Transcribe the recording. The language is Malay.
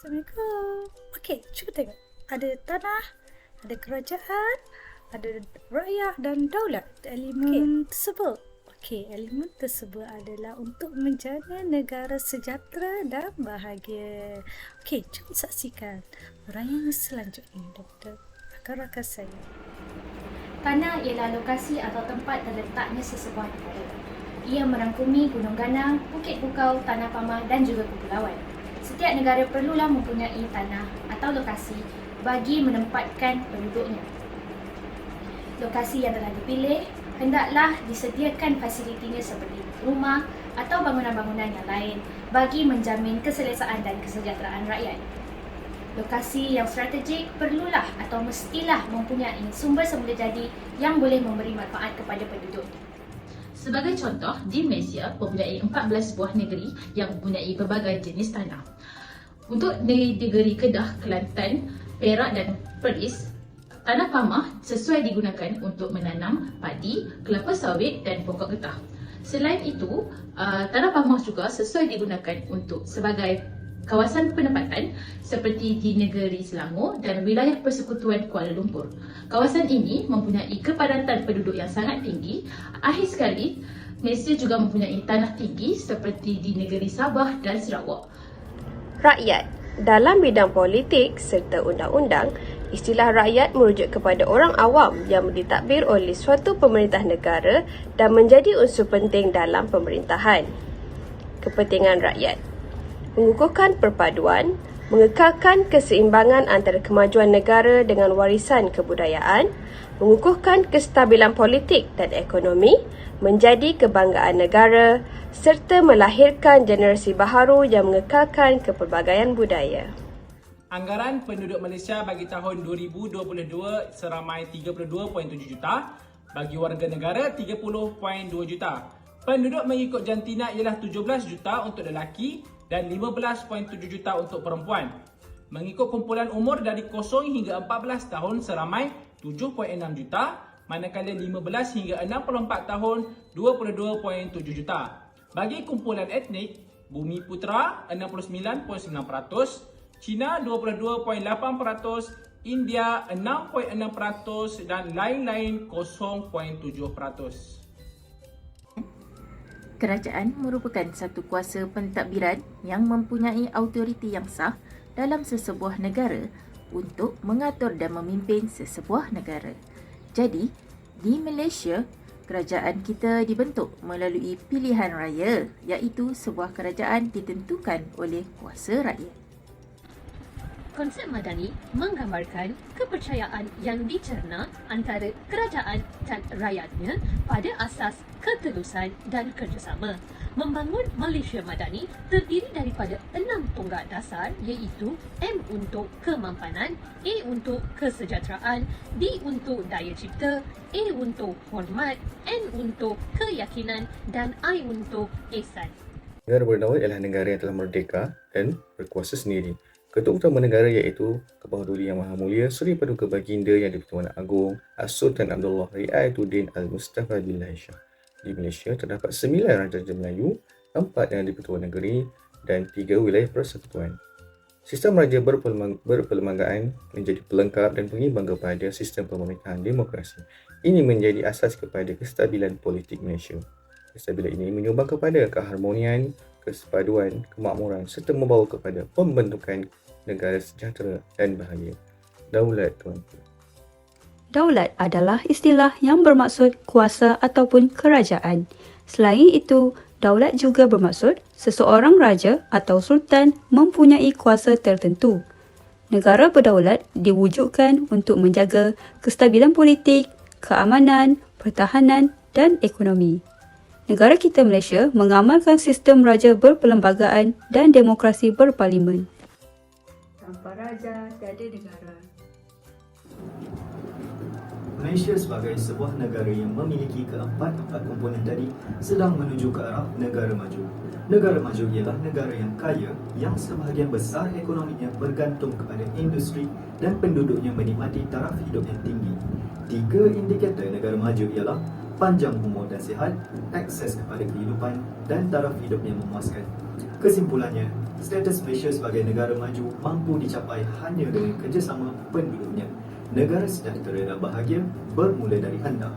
Assalamualaikum. Okey, cuba tengok. Ada tanah, ada kerajaan, ada rakyat dan daulat. Elemen tersebut. Okey, elemen tersebut adalah untuk menjana negara sejahtera dan bahagia. Okey, jom saksikan uraian selanjutnya, Doktor. Rakan-rakan saya. Tanah ialah lokasi atau tempat terletaknya sesebuah negara. Ia merangkumi gunung ganang, bukit bukau, tanah pamah dan juga kepulauan. Setiap negara perlulah mempunyai tanah atau lokasi bagi menempatkan penduduknya. Lokasi yang telah dipilih hendaklah disediakan fasilitinya seperti rumah atau bangunan-bangunan yang lain bagi menjamin keselesaan dan kesejahteraan rakyat. Lokasi yang strategik perlulah atau mestilah mempunyai sumber semula jadi yang boleh memberi manfaat kepada penduduk. Sebagai contoh, di Malaysia mempunyai 14 buah negeri yang mempunyai pelbagai jenis tanah. Untuk negeri Kedah, Kelantan, Perak dan Perlis, tanah pamah sesuai digunakan untuk menanam padi, kelapa sawit dan pokok getah. Selain itu, tanah pamah juga sesuai digunakan untuk sebagai kawasan penempatan seperti di negeri Selangor dan wilayah Persekutuan Kuala Lumpur. Kawasan ini mempunyai kepadatan penduduk yang sangat tinggi. Akhir sekali, Malaysia juga mempunyai tanah tinggi seperti di negeri Sabah dan Sarawak. Rakyat. Dalam bidang politik serta undang-undang, istilah rakyat merujuk kepada orang awam yang ditadbir oleh suatu pemerintah negara dan menjadi unsur penting dalam pemerintahan. Kepentingan rakyat. Mengukuhkan perpaduan, mengekalkan keseimbangan antara kemajuan negara dengan warisan kebudayaan, mengukuhkan kestabilan politik dan ekonomi, menjadi kebanggaan negara, serta melahirkan generasi baharu yang mengekalkan kepelbagaian budaya. Anggaran penduduk Malaysia bagi tahun 2022 seramai 32.7 juta, bagi warga negara 30.2 juta. Penduduk mengikut jantina ialah 17 juta untuk lelaki dan 15.7 juta untuk perempuan. Mengikut kumpulan umur dari 0 hingga 14 tahun seramai 7.6 juta, manakala 15 hingga 64 tahun 22.7 juta. Bagi kumpulan etnik, Bumi Putera 69.9%, China 22.8%, India 6.6% dan lain-lain 0.7%. Kerajaan merupakan satu kuasa pentadbiran yang mempunyai autoriti yang sah dalam sesebuah negara untuk mengatur dan memimpin sesebuah negara. Jadi, di Malaysia, kerajaan kita dibentuk melalui pilihan raya, iaitu sebuah kerajaan ditentukan oleh kuasa rakyat. Konsep madani menggambarkan kepercayaan yang dicerna antara kerajaan dan rakyatnya pada asas ketulusan dan kerjasama. Membangun Malaysia Madani terdiri daripada 6 tonggak dasar iaitu M untuk kemampanan, A untuk kesejahteraan, D untuk daya cipta, A untuk hormat, N untuk keyakinan dan I untuk ihsan. Negara berdaulat ialah negara yang telah merdeka dan berkuasa sendiri. Ketua Utama Negara iaitu Kepala Yang Maha Mulia Seri Paduka Baginda Yang di-Pertuan Agong As-Sultan Abdullah Riayatuddin Al-Mustafa Billah Shah. Di Malaysia terdapat 9 Raja Melayu, 4 yang di-Pertuan Negeri dan 3 wilayah persekutuan. Sistem raja berperlembagaan menjadi pelengkap dan pengimbang kepada sistem pemerintahan demokrasi. Ini menjadi asas kepada kestabilan politik Malaysia. Kestabilan ini menyumbang kepada keharmonian, kesepaduan, kemakmuran serta membawa kepada pembentukan negara sejahtera dan bahagia. Daulat, tuan-tuan. Daulat adalah istilah yang bermaksud kuasa ataupun kerajaan. Selain itu, daulat juga bermaksud seseorang raja atau sultan mempunyai kuasa tertentu. Negara berdaulat diwujudkan untuk menjaga kestabilan politik, keamanan, pertahanan dan ekonomi. Negara kita Malaysia mengamalkan sistem raja berperlembagaan dan demokrasi berparlimen. Tanpa raja, tiada negara. Malaysia sebagai sebuah negara yang memiliki keempat komponen tadi sedang menuju ke arah negara maju. Negara maju ialah negara yang kaya yang sebahagian besar ekonominya bergantung kepada industri dan penduduknya menikmati taraf hidup yang tinggi. 3 indikator negara maju ialah panjang umur dan sihat, akses kepada kehidupan dan taraf hidup yang memuaskan. Kesimpulannya, Status Malaysia sebagai negara maju mampu dicapai hanya dengan kerjasama penduduknya. Negara sejahtera dan bahagia bermula dari anda.